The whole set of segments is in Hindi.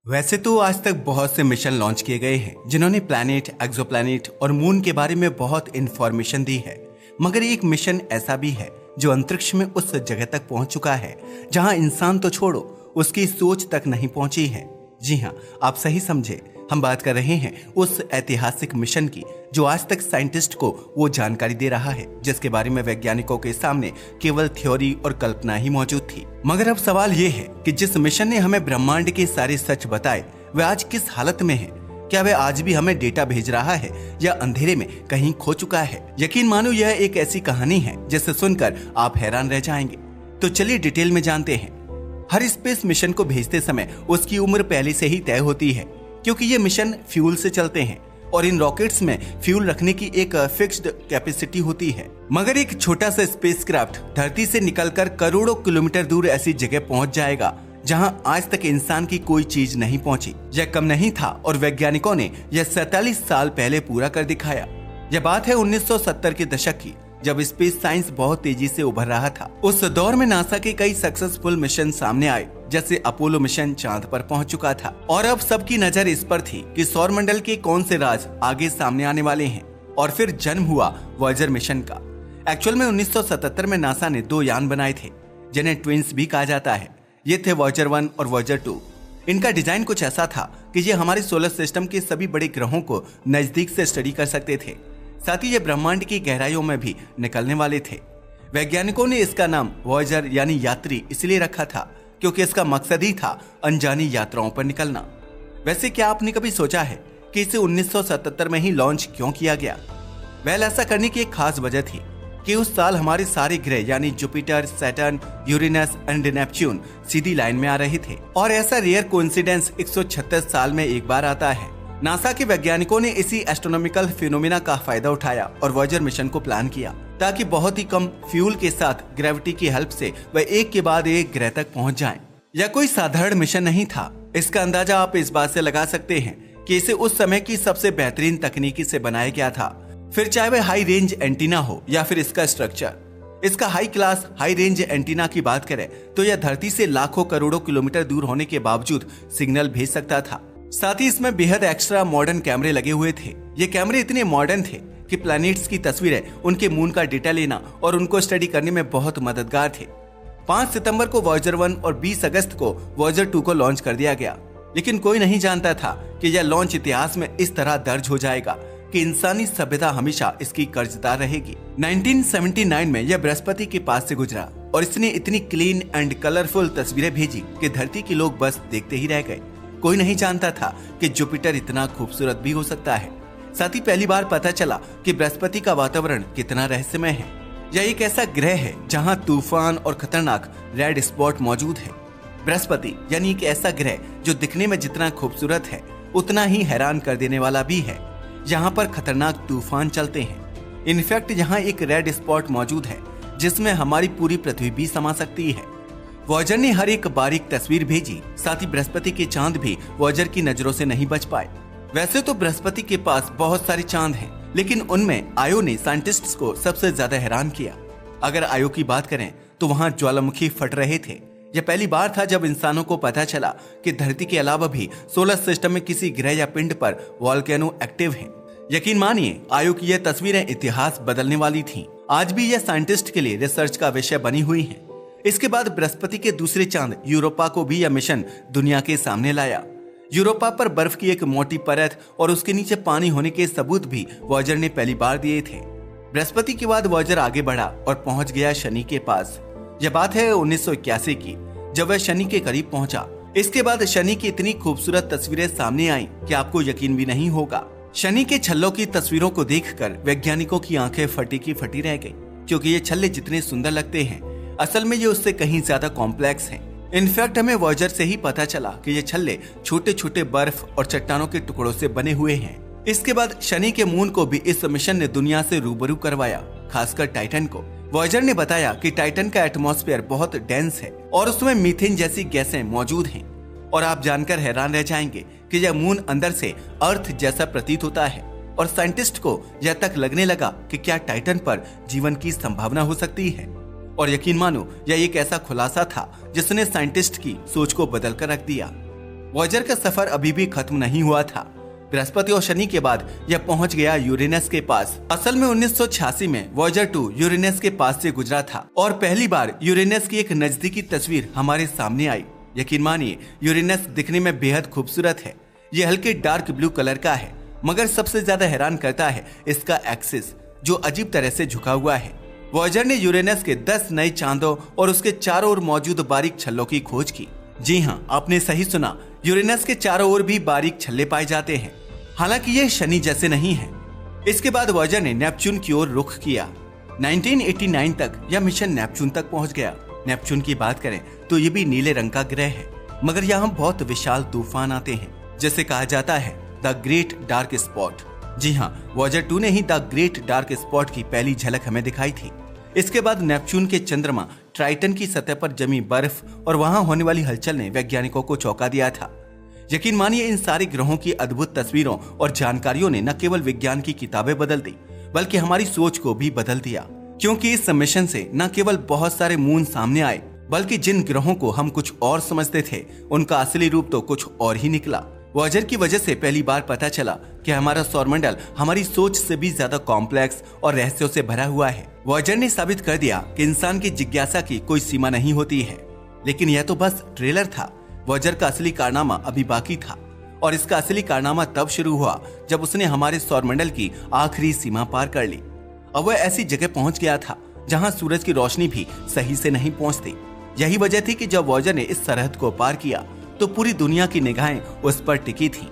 वैसे तो आज तक बहुत से मिशन लॉन्च किए गए हैं जिन्होंने प्लैनेट, एक्सोप्लैनेट और मून के बारे में बहुत इंफॉर्मेशन दी है। मगर एक मिशन ऐसा भी है जो अंतरिक्ष में उस जगह तक पहुंच चुका है जहां इंसान तो छोड़ो, उसकी सोच तक नहीं पहुंची है। जी हाँ, आप सही समझे, हम बात कर रहे हैं उस ऐतिहासिक मिशन की जो आज तक साइंटिस्ट को वो जानकारी दे रहा है जिसके बारे में वैज्ञानिकों के सामने केवल थ्योरी और कल्पना ही मौजूद थी। मगर अब सवाल ये है कि जिस मिशन ने हमें ब्रह्मांड के सारे सच बताए वह आज किस हालत में है। क्या वह आज भी हमें डेटा भेज रहा है या अंधेरे में कहीं खो चुका है? यकीन मानो यह एक ऐसी कहानी है जिसे सुनकर आप हैरान रह जाएंगे। तो चलिए डिटेल में जानते हैं। हर स्पेस मिशन को भेजते समय उसकी उम्र पहले से ही तय होती है क्योंकि ये मिशन फ्यूल से चलते हैं और इन रॉकेट्स में फ्यूल रखने की एक फिक्स्ड कैपेसिटी होती है। मगर एक छोटा सा स्पेसक्राफ्ट धरती से निकलकर करोड़ों किलोमीटर दूर ऐसी जगह पहुंच जाएगा जहां आज तक इंसान की कोई चीज नहीं पहुंची। यह कम नहीं था और वैज्ञानिकों ने यह 47 साल पहले पूरा कर दिखाया। यह बात है 1970 के दशक की, जब स्पेस साइंस बहुत तेजी से उभर रहा था। उस दौर में नासा के कई सक्सेसफुल मिशन सामने आए, जैसे अपोलो मिशन चांद पर पहुंच चुका था और अब सबकी नजर इस पर थी कि सौरमंडल के कौन से राज आगे सामने आने वाले हैं। और फिर जन्म हुआ वॉयेजर मिशन का। एक्चुअल में 1977 में नासा ने 2 यान बनाए थे जिन्हें ट्विंस भी कहा जाता है। ये थे वॉयेजर 1 और वॉयेजर 2। इनका डिजाइन कुछ ऐसा था कि ये हमारे सोलर सिस्टम के सभी बड़े ग्रहों को नजदीक से स्टडी कर सकते थे। साथ ही ये ब्रह्मांड की गहराइयों में भी निकलने वाले थे। वैज्ञानिकों ने इसका नाम वॉयेजर यानी यात्री इसलिए रखा था क्योंकि इसका मकसद ही था अनजानी यात्राओं पर निकलना। वैसे क्या आपने कभी सोचा है कि इसे 1977 में ही लॉन्च क्यों किया गया? वेल, ऐसा करने की एक खास वजह थी कि उस साल हमारे सारे ग्रह यानी Jupiter, Saturn, Uranus and Neptune Sidhi line में आ रहे थे और ऐसा रेयर कोइंसिडेंस 136 साल में एक बार आता है। नासा के वैज्ञानिकों ने इसी एस्ट्रोनॉमिकल फिनोमिना का फायदा उठाया और वॉयेजर मिशन को प्लान किया ताकि बहुत ही कम फ्यूल के साथ ग्रेविटी की हेल्प से वह एक के बाद एक ग्रह तक पहुंच जाएं। यह कोई साधारण मिशन नहीं था। इसका अंदाजा आप इस बात से लगा सकते हैं कि इसे उस समय की सबसे बेहतरीन तकनीकी से बनाया गया था। फिर चाहे वह हाई रेंज एंटीना हो या फिर इसका स्ट्रक्चर। इसका high class high range antenna की बात करें तो यह धरती से लाखों करोड़ों किलोमीटर दूर होने के बावजूद सिग्नल भेज सकता था। साथ ही इसमें बेहद एक्स्ट्रा मॉडर्न कैमरे लगे हुए थे। ये कैमरे इतने मॉडर्न थे कि प्लैनेट्स की तस्वीरें, उनके मून का डेटा लेना और उनको स्टडी करने में बहुत मददगार थे। 5 सितंबर को वॉयेजर 1 और 20 अगस्त को वॉयेजर 2 को लॉन्च कर दिया गया। लेकिन कोई नहीं जानता था कि यह लॉन्च इतिहास में इस तरह दर्ज हो जाएगा कि इंसानी सभ्यता हमेशा इसकी कर्जदार रहेगी। 1979 में यह बृहस्पति के पास से गुजरा और इसने इतनी क्लीन एंड कलरफुल तस्वीरें भेजी कि धरती के लोग बस देखते ही रह गए। कोई नहीं जानता था कि जुपिटर इतना खूबसूरत भी हो सकता है। साथ ही पहली बार पता चला कि बृहस्पति का वातावरण कितना रहस्यमय है। यह एक ऐसा ग्रह है जहां तूफान और खतरनाक रेड स्पॉट मौजूद है। बृहस्पति यानी एक ऐसा ग्रह जो दिखने में जितना खूबसूरत है उतना ही हैरान कर देने वाला भी है। यहाँ पर खतरनाक तूफान चलते हैं। इनफैक्ट यहाँ एक रेड स्पॉट मौजूद है जिसमें हमारी पूरी पृथ्वी भी समा सकती है। वॉयेजर ने हर एक बारीक तस्वीर भेजी। साथ ही बृहस्पति के चांद भी वॉयेजर की नजरों से नहीं बच पाए। वैसे तो बृहस्पति के पास बहुत सारे चांद हैं, लेकिन उनमें आयो ने साइंटिस्ट्स को सबसे ज्यादा हैरान किया। अगर आयो की बात करें तो वहाँ ज्वालामुखी फट रहे थे। यह पहली बार था जब इंसानों को पता चला कि धरती के अलावा भी सोलर सिस्टम में किसी ग्रह या पिंड पर वोल्केनो एक्टिव है। यकीन मानिए, आयो की यह तस्वीरें इतिहास बदलने वाली थी। आज भी यह साइंटिस्ट के लिए रिसर्च का विषय बनी हुई है। इसके बाद बृहस्पति के दूसरे चांद यूरोपा को भी यह मिशन दुनिया के सामने लाया। यूरोपा पर बर्फ की एक मोटी परत और उसके नीचे पानी होने के सबूत भी वॉयेजर ने पहली बार दिए थे। बृहस्पति के बाद वॉयेजर आगे बढ़ा और पहुंच गया शनि के पास। यह बात है 1981 की, जब वह शनि के करीब पहुंचा। इसके बाद शनि की इतनी खूबसूरत तस्वीरें सामने आई कि आपको यकीन भी नहीं होगा। शनि के छल्लों की तस्वीरों को देखकर वैज्ञानिकों की आंखें फटी की फटी रह गई, क्योंकि ये छल्ले जितने सुंदर लगते हैं असल में ये उससे कहीं ज्यादा कॉम्प्लेक्स हैं। इनफैक्ट हमें वॉयेजर से ही पता चला कि ये छल्ले छोटे छोटे बर्फ और चट्टानों के टुकड़ों से बने हुए हैं। इसके बाद शनि के मून को भी इस मिशन ने दुनिया से रूबरू करवाया, खासकर टाइटन को। वॉयेजर ने बताया कि टाइटन का एटमॉस्फेयर बहुत डेंस है और उसमें मीथेन जैसी गैसें मौजूद हैं। और आप जानकर हैरान रह जाएंगे कि यह मून अंदर से अर्थ जैसा प्रतीत होता है और साइंटिस्ट को यह तक लगने लगा कि क्या टाइटन पर जीवन की संभावना हो सकती है। और यकीन मानो, यह एक ऐसा खुलासा था जिसने साइंटिस्ट की सोच को बदल कर रख दिया। वॉयेजर का सफर अभी भी खत्म नहीं हुआ था। बृहस्पति और शनि के बाद यह पहुंच गया यूरेनस के पास। असल में 1986 में वॉयेजर 2 यूरेनस के पास से गुजरा था और पहली बार यूरेनस की एक नजदीकी तस्वीर हमारे सामने आई। यकीन मानिए, यूरेनस दिखने में बेहद खूबसूरत है। ये हल्के डार्क ब्लू कलर का है, मगर सबसे ज्यादा हैरान करता है इसका एक्सिस, जो अजीब तरह से झुका हुआ है। वॉयेजर ने यूरेनस के 10 नए चांदों और उसके चारों ओर मौजूद बारीक छल्लों की खोज की। जी हाँ, आपने सही सुना, यूरेनस के चारों ओर भी बारीक छल्ले पाए जाते हैं। हालांकि ये शनि जैसे नहीं है। इसके बाद वॉयेजर ने नेपच्यून की ओर रुख किया। 1989 तक यह मिशन नेपच्यून तक पहुंच गया। नेपच्यून की बात करें तो ये भी नीले रंग का ग्रह है, मगर यहाँ बहुत विशाल तूफान आते हैं, जैसे कहा जाता है द ग्रेट डार्क स्पॉट। जी हाँ, वॉयेजर 2 ने ही द ग्रेट डार्क स्पॉट की पहली झलक हमें दिखाई थी। इसके बाद नेपच्यून के चंद्रमा ट्राइटन की सतह पर जमी बर्फ और वहां होने वाली हलचल ने वैज्ञानिकों को चौंका दिया था। यकीन मानिए, इन सारे ग्रहों की अद्भुत तस्वीरों और जानकारियों ने न केवल विज्ञान की किताबें बदल दी, बल्कि हमारी सोच को भी बदल दिया। क्योंकि इस मिशन से न केवल बहुत सारे मून सामने आए, बल्कि जिन ग्रहों को हम कुछ और समझते थे, उनका असली रूप तो कुछ और ही निकला। वॉयेजर की वजह से पहली बार पता चला कि हमारा सौरमंडल हमारी सोच से भी ज्यादा कॉम्प्लेक्स और रहस्यों से भरा हुआ है। वॉयेजर ने साबित कर दिया कि इंसान की जिज्ञासा की कोई सीमा नहीं होती है। लेकिन यह तो बस ट्रेलर था। वॉयेजर का असली कारनामा अभी बाकी था, और इसका असली कारनामा तब शुरू हुआ जब उसने हमारे सौरमंडल की आखिरी सीमा पार कर ली। अब वह ऐसी जगह पहुंच गया था जहां सूरज की रोशनी भी सही से नहीं पहुंचती। यही वजह थी कि जब वॉयेजर ने इस सरहद को पार किया तो पूरी दुनिया की निगाहें उस पर टिकी थी।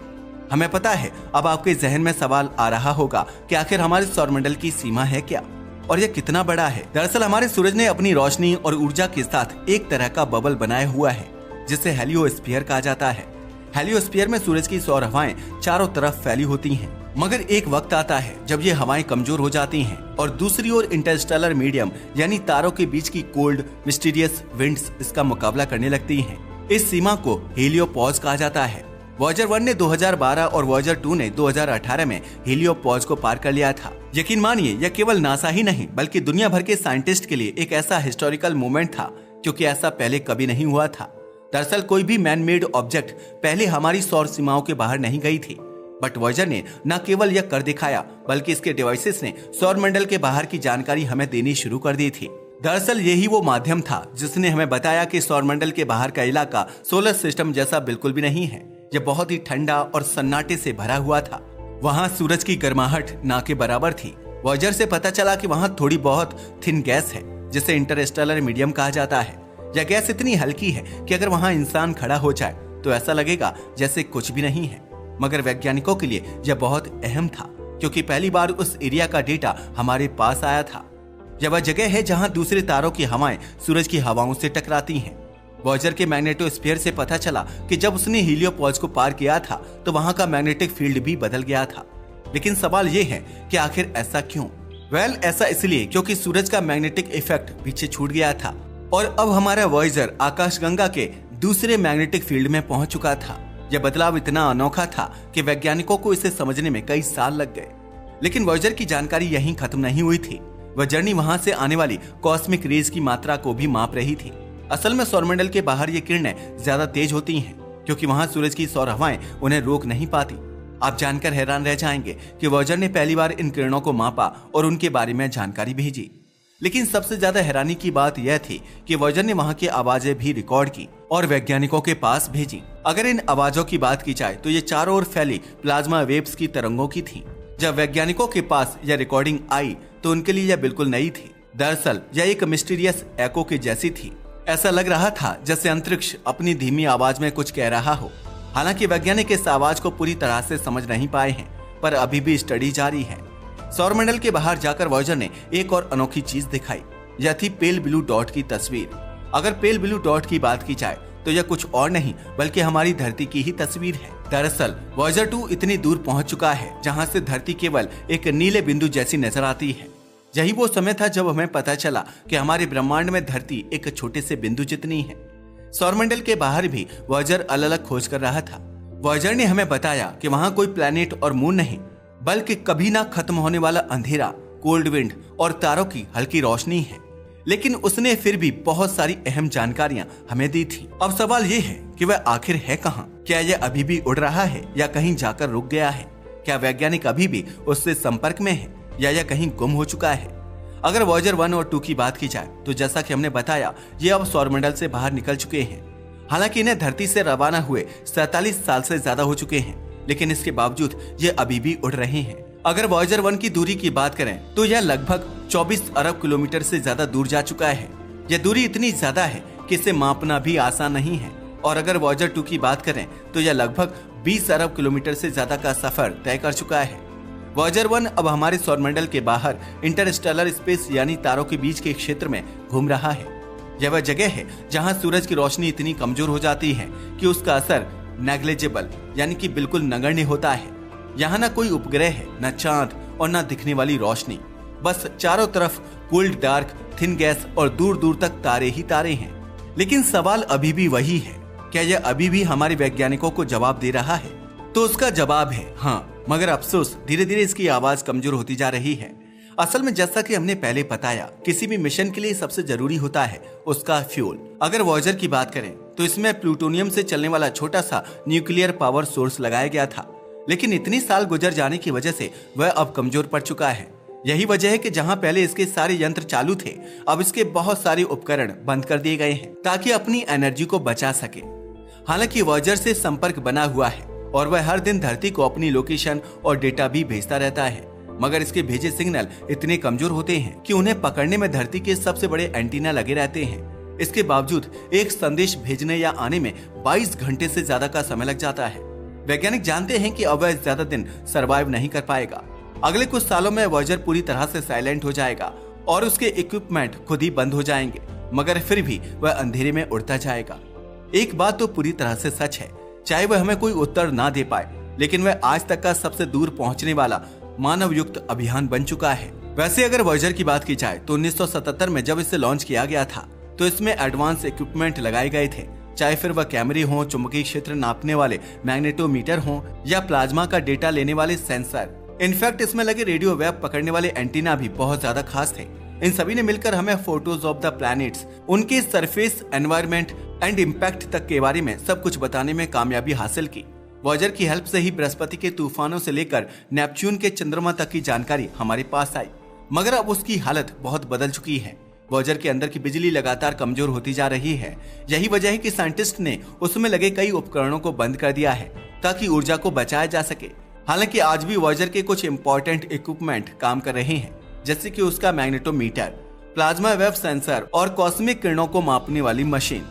हमें पता है, अब आपके जहन में सवाल आ रहा होगा कि आखिर हमारे सौरमंडल की सीमा है क्या, और यह कितना बड़ा है। दरअसल हमारे सूरज ने अपनी रोशनी और ऊर्जा के साथ एक तरह का बबल बनाया हुआ है, जिसे हेलियोस्फीयर कहा जाता है। हेलियोस्फीयर में सूरज की सौर हवाएं चारों तरफ फैली होती हैं, मगर एक वक्त आता है जब ये हवाएं कमजोर हो जाती हैं और दूसरी ओर इंटरस्टेलर मीडियम यानी तारों के बीच की कोल्ड मिस्टीरियस विंड्स इसका मुकाबला करने लगती हैं। इस सीमा को हीलियोपॉज कहा जाता है। वॉयेजर 1 ने 2012 और वॉयेजर 2 ने 2018 में हीलियोपॉज को पार कर लिया था। यकीन मानिए, यह केवल नासा ही नहीं बल्कि दुनिया भर के साइंटिस्ट के लिए एक ऐसा हिस्टोरिकल मोमेंट था, क्योंकि ऐसा पहले कभी नहीं हुआ था। दरअसल कोई भी मैन मेड ऑब्जेक्ट पहले हमारी सौर सीमाओं के बाहर नहीं गई थी, बट वॉयेजर ने न केवल यह कर दिखाया, बल्कि इसके डिवाइसेस ने सौरमंडल के बाहर की जानकारी हमें देनी शुरू कर दी थी। दरअसल यही वो माध्यम था जिसने हमें बताया कि सौरमंडल के बाहर का इलाका सोलर सिस्टम जैसा बिल्कुल भी नहीं है। यह बहुत ही ठंडा और सन्नाटे से भरा हुआ था। वहाँ सूरज की गर्माहट ना के बराबर थी। वॉयेजर से पता चला कि वहाँ थोड़ी बहुत थिन गैस है, जिसे इंटरस्टेलर मीडियम कहा जाता है। यह गैस इतनी हल्की है कि अगर वहाँ इंसान खड़ा हो जाए तो ऐसा लगेगा जैसे कुछ भी नहीं है। मगर वैज्ञानिकों के लिए यह बहुत अहम था, क्योंकि पहली बार उस एरिया का डेटा हमारे पास आया था। यह वह जगह है जहां दूसरे तारों की हवाएं सूरज की हवाओं से टकराती हैं। वॉयेजर के मैग्नेटोस्फीयर से पता चला कि जब उसने हीलियोपॉज को पार किया था तो वहां का मैग्नेटिक फील्ड भी बदल गया था। लेकिन सवाल ये है कि आखिर ऐसा क्यों? ऐसा इसलिए क्योंकि सूरज का मैग्नेटिक इफेक्ट पीछे छूट गया था और अब हमारा वॉयेजर आकाशगंगा के दूसरे मैग्नेटिक फील्ड में पहुंच चुका था। यह बदलाव इतना अनोखा था कि वैज्ञानिकों को इसे समझने में कई साल लग गए। लेकिन वॉयेजर की जानकारी यहीं खत्म नहीं हुई थी। वह जर्नी वहां से आने वाली कॉस्मिक रेज की मात्रा को भी माप रही थी। असल में सौरमंडल के बाहर ये किरणें ज्यादा तेज होती हैं, क्योंकि वहां सूरज की सौर हवाएं उन्हें रोक नहीं पाती। आप जानकर हैरान रह जाएंगे कि वॉयेजर ने पहली बार इन किरणों को मापा और उनके बारे में जानकारी भेजी। लेकिन सबसे ज्यादा हैरानी की बात यह थी कि वॉयेजर ने वहां की आवाजें भी रिकॉर्ड की और वैज्ञानिकों के पास भेजी। अगर इन आवाजों की बात की जाए तो ये चारों ओर फैली प्लाज्मा वेव्स की तरंगों की थी। जब वैज्ञानिकों के पास यह रिकॉर्डिंग आई तो उनके लिए यह बिल्कुल नई थी। दरअसल यह एक मिस्टीरियस एको की जैसी थी। ऐसा लग रहा था जैसे अंतरिक्ष अपनी धीमी आवाज में कुछ कह रहा हो। हालांकि वैज्ञानिक इस आवाज को पूरी तरह से समझ नहीं पाए हैं, पर अभी भी स्टडी जारी है। सौरमंडल के बाहर जाकर वॉयेजर ने एक और अनोखी चीज दिखाई। यह थी पेल ब्लू डॉट की तस्वीर। अगर पेल ब्लू डॉट की बात की जाए तो यह कुछ और नहीं बल्कि हमारी धरती की ही तस्वीर है। दरअसल वॉयेजर 2 इतनी दूर पहुंच चुका है जहां से धरती केवल एक नीले बिंदु जैसी नजर आती है। यही वो समय था जब हमें पता चला कि हमारे ब्रह्मांड में धरती एक छोटे से बिंदु जितनी है। सौरमंडल के बाहर भी वॉयेजर अलग अलग खोज कर रहा था। वॉयेजर ने हमें बताया कि वहां कोई प्लैनेट और मून नहीं, बल्कि कभी ना खत्म होने वाला अंधेरा, कोल्ड विंड और तारों की हल्की रोशनी है। लेकिन उसने फिर भी बहुत सारी अहम जानकारियां हमें दी थी। अब सवाल ये है कि वह आखिर है कहाँ? क्या यह अभी भी उड़ रहा है या कहीं जाकर रुक गया है? क्या वैज्ञानिक अभी भी उससे संपर्क में है या यह कहीं गुम हो चुका है? अगर वॉयेजर 1 और 2 की बात की जाए तो जैसा कि हमने बताया, ये अब सौरमंडल से बाहर निकल चुके हैं। हालांकि इन्हें धरती से रवाना हुए 47 साल से ज्यादा हो चुके हैं, लेकिन इसके बावजूद ये अभी भी उड़ रहे हैं। अगर वॉयेजर 1 की दूरी की बात करें तो यह लगभग 24 अरब किलोमीटर से ज्यादा दूर जा चुका है। यह दूरी इतनी ज्यादा है कि इसे मापना भी आसान नहीं है। और अगर वॉयेजर 2 की बात करें तो यह लगभग 20 अरब किलोमीटर से ज्यादा का सफर तय कर चुका है। वॉयेजर 1 अब हमारे सौरमंडल के बाहर इंटरस्टेलर स्पेस यानी तारों के बीच के क्षेत्र में घूम रहा है। यह वह जगह है जहां सूरज की रोशनी इतनी कमजोर हो जाती है कि उसका असर नेग्लिजिबल यानी कि बिल्कुल नगण्य होता है। यहाँ न कोई उपग्रह है, न चांद और न दिखने वाली रोशनी, बस चारों तरफ कोल्ड डार्क थिन गैस और दूर दूर तक तारे ही तारे हैं। लेकिन सवाल अभी भी वही है, क्या यह अभी भी हमारे वैज्ञानिकों को जवाब दे रहा है? तो उसका जवाब है हाँ, मगर अफसोस धीरे धीरे इसकी आवाज कमजोर होती जा रही है। असल में जैसा कि हमने पहले बताया, किसी भी मिशन के लिए सबसे जरूरी होता है उसका फ्यूल। अगर वॉयेजर की बात करें तो इसमें प्लूटोनियम से चलने वाला छोटा सा न्यूक्लियर पावर सोर्स लगाया गया था, लेकिन इतनी साल गुजर जाने की वजह से वह अब कमजोर पड़ चुका है। यही वजह है कि जहां पहले इसके सारे यंत्र चालू थे, अब इसके बहुत सारे उपकरण बंद कर दिए गए हैं ताकि अपनी एनर्जी को बचा सके। हालांकि वॉयेजर से संपर्क बना हुआ है और वह हर दिन धरती को अपनी लोकेशन और डेटा भी भेजता रहता है, मगर इसके भेजे सिग्नल इतने कमजोर होते हैं कि उन्हें पकड़ने में धरती के सबसे बड़े एंटीना लगे रहते हैं। इसके बावजूद एक संदेश भेजने या आने में 22 घंटे से ज्यादा का समय लग जाता है। वैज्ञानिक जानते हैं कि अब वह ज्यादा दिन सरवाइव नहीं कर पाएगा। अगले कुछ सालों में वॉयेजर पूरी तरह से साइलेंट हो जाएगा और उसके इक्विपमेंट खुद ही बंद हो जाएंगे, मगर फिर भी वह अंधेरे में उड़ता जाएगा। एक बात तो पूरी तरह से सच है, चाहे वह हमें कोई उत्तर ना दे पाए, लेकिन वह आज तक का सबसे दूर पहुंचने वाला मानव युक्त अभियान बन चुका है। वैसे अगर वॉयेजर की बात की जाए तो 1977 में जब इसे लॉन्च किया गया था तो इसमें एडवांस इक्विपमेंट लगाए गए थे, चाहे फिर वह कैमरे हों, चुंबकीय क्षेत्र नापने वाले मैग्नेटोमीटर हों या प्लाज्मा का डेटा लेने वाले सेंसर। इनफैक्ट इसमें लगे रेडियो वेव पकड़ने वाले एंटीना भी बहुत ज्यादा खास थे। इन सभी ने मिलकर हमें फोटोज ऑफ द प्लैनेट्स, उनके सरफेस, एनवायरमेंट एंड इम्पैक्ट तक के बारे में सब कुछ बताने में कामयाबी हासिल की। वॉयेजर की हेल्प से ही बृहस्पति के तूफानों से लेकर नेपच्यून के चंद्रमा तक की जानकारी हमारे पास आई, मगर अब उसकी हालत बहुत बदल चुकी है। वॉयेजर के अंदर की बिजली लगातार कमजोर होती जा रही है। यही वजह है कि साइंटिस्ट ने उसमें लगे कई उपकरणों को बंद कर दिया है ताकि ऊर्जा को बचाया जा सके। हालांकि आज भी वॉयेजर के कुछ इंपॉर्टेंट इक्विपमेंट काम कर रहे हैं, जैसे कि उसका मैग्नेटोमीटर, प्लाज्मा वेव सेंसर और कॉस्मिक किरणों को मापने वाली मशीन।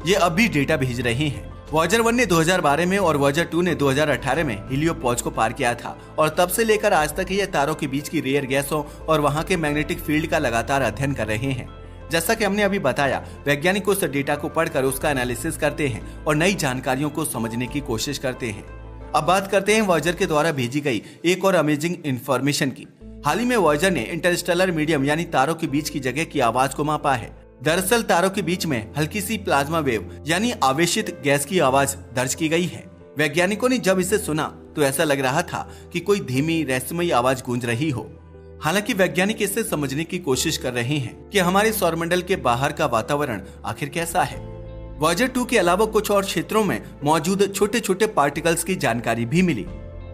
ये अभी डेटा भेज रहे हैं। वॉयेजर 1 ने 2012 में और वॉयेजर 2 ने 2018 में हीलियोपोज को पार किया था और तब से लेकर आज तक ये तारों के बीच की रेयर गैसों और वहां के मैग्नेटिक फील्ड का लगातार अध्ययन कर रहे हैं। जैसा कि हमने अभी बताया, वैज्ञानिक उस डेटा को पढ़कर उसका एनालिसिस करते हैं और नई जानकारियों को समझने की कोशिश करते हैं। अब बात करते हैं वॉयेजर के द्वारा भेजी गई एक और अमेजिंग इंफॉर्मेशन की। हाल ही में वॉयेजर ने इंटरस्टेलर मीडियम यानी तारों के बीच की जगह की आवाज को मापा है। दरअसल तारों के बीच में हल्की सी प्लाज्मा वेव यानी आवेशित गैस की आवाज दर्ज की गई है। वैज्ञानिकों ने जब इसे सुना तो ऐसा लग रहा था कि कोई धीमी रहस्यमयी आवाज गूंज रही हो। हालांकि वैज्ञानिक इसे समझने की कोशिश कर रहे हैं कि हमारे सौरमंडल के बाहर का वातावरण आखिर कैसा है। वॉयेजर 2 के अलावा कुछ और क्षेत्रों में मौजूद छोटे छोटे पार्टिकल्स की जानकारी भी मिली,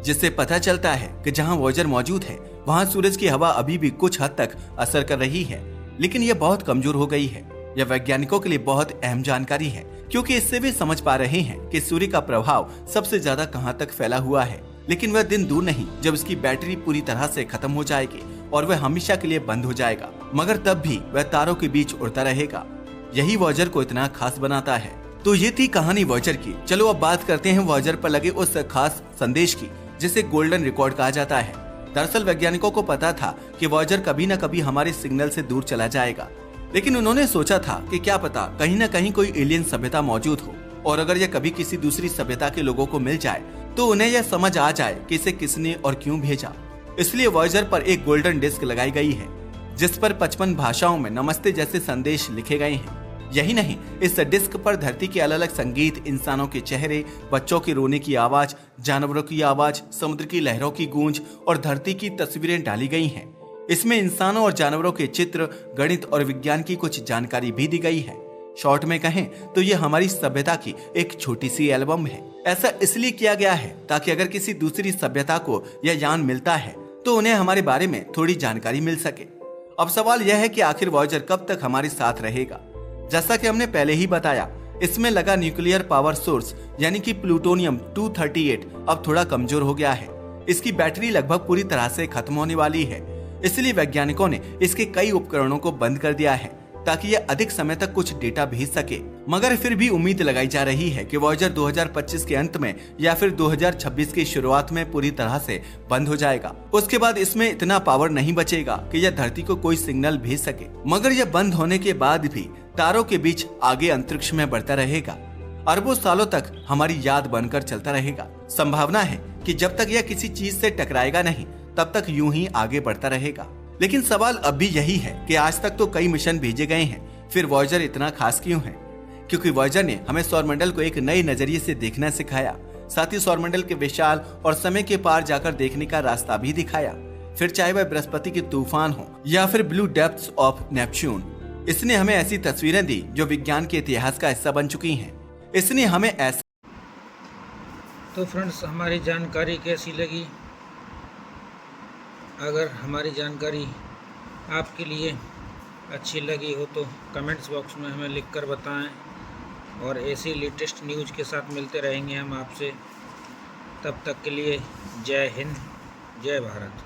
जिससे पता चलता है कि जहां वॉयेजर मौजूद है वहां सूरज की हवा अभी भी कुछ हद तक असर कर रही है, लेकिन यह बहुत कमजोर हो गई है। यह वैज्ञानिकों के लिए बहुत अहम जानकारी है, क्योंकि इससे वे समझ पा रहे हैं कि सूर्य का प्रभाव सबसे ज्यादा कहां तक फैला हुआ है। लेकिन वह दिन दूर नहीं जब इसकी बैटरी पूरी तरह से खत्म हो जाएगी और वह हमेशा के लिए बंद हो जाएगा, मगर तब भी वह तारों के बीच उड़ता रहेगा। यही वॉयेजर को इतना खास बनाता है। तो ये थी कहानी वॉयेजर की। चलो अब बात करते हैं वॉयेजर पर लगे उस खास संदेश की, जिसे गोल्डन रिकॉर्ड कहा जाता है। दरअसल वैज्ञानिकों को पता था कि वॉयेजर कभी न कभी हमारे सिग्नल से दूर चला जाएगा, लेकिन उन्होंने सोचा था कि क्या पता कहीं न कहीं कोई एलियन सभ्यता मौजूद हो, और अगर यह कभी किसी दूसरी सभ्यता के लोगों को मिल जाए तो उन्हें यह समझ आ जाए कि इसे किसने और क्यों भेजा। इसलिए वॉयेजर पर एक गोल्डन डिस्क लगाई गई है, जिस पर 55 भाषाओं में नमस्ते जैसे संदेश लिखे गए हैं। यही नहीं, इस डिस्क पर धरती के अलग अलग संगीत, इंसानों के चेहरे, बच्चों के रोने की आवाज, जानवरों की आवाज, समुद्र की लहरों की गूंज और धरती की तस्वीरें डाली गई हैं। इसमें इंसानों और जानवरों के चित्र, गणित और विज्ञान की कुछ जानकारी भी दी गई है। शॉर्ट में कहें तो ये हमारी सभ्यता की एक छोटी सी एल्बम है। ऐसा इसलिए किया गया है ताकि अगर किसी दूसरी सभ्यता को यह ज्ञान मिलता है तो उन्हें हमारे बारे में थोड़ी जानकारी मिल सके। अब सवाल यह है कि आखिर वॉयेजर कब तक हमारे साथ रहेगा। जैसा कि हमने पहले ही बताया, इसमें लगा न्यूक्लियर पावर सोर्स यानी कि प्लूटोनियम 238 अब थोड़ा कमजोर हो गया है। इसकी बैटरी लगभग पूरी तरह से खत्म होने वाली है, इसलिए वैज्ञानिकों ने इसके कई उपकरणों को बंद कर दिया है ताकि यह अधिक समय तक कुछ डेटा भेज सके। मगर फिर भी उम्मीद लगाई जा रही है कि वॉयेजर 2025 के अंत में या फिर 2026 की शुरुआत में पूरी तरह से बंद हो जाएगा। उसके बाद इसमें इतना पावर नहीं बचेगा कि यह धरती को कोई सिग्नल भेज सके। मगर यह बंद होने के बाद भी तारों के बीच आगे अंतरिक्ष में बढ़ता रहेगा, अरबों सालों तक हमारी याद बनकर चलता रहेगा। संभावना है कि जब तक यह किसी चीज से टकराएगा नहीं, तब तक यूं ही आगे बढ़ता रहेगा। लेकिन सवाल अब भी यही है कि आज तक तो कई मिशन भेजे गए हैं, फिर वॉयेजर इतना खास क्यों है? क्योंकि वॉयेजर ने हमें सौरमंडल को एक नए नजरिए से देखना सिखाया, साथ ही सौरमंडल के विशाल और समय के पार जाकर देखने का रास्ता भी दिखाया। फिर चाहे वह बृहस्पति के तूफान हो या फिर ब्लू डेप्थ्स ऑफ नेपच्यून, इसने हमें ऐसी तस्वीरें दी जो विज्ञान के इतिहास का हिस्सा बन चुकी हैं। इसने हमें ऐसा तो फ्रेंड्स, हमारी जानकारी कैसी लगी? अगर हमारी जानकारी आपके लिए अच्छी लगी हो तो कमेंट्स बॉक्स में हमें लिखकर बताएं। और ऐसी लेटेस्ट न्यूज़ के साथ मिलते रहेंगे हम आपसे। तब तक के लिए जय हिंद, जय भारत।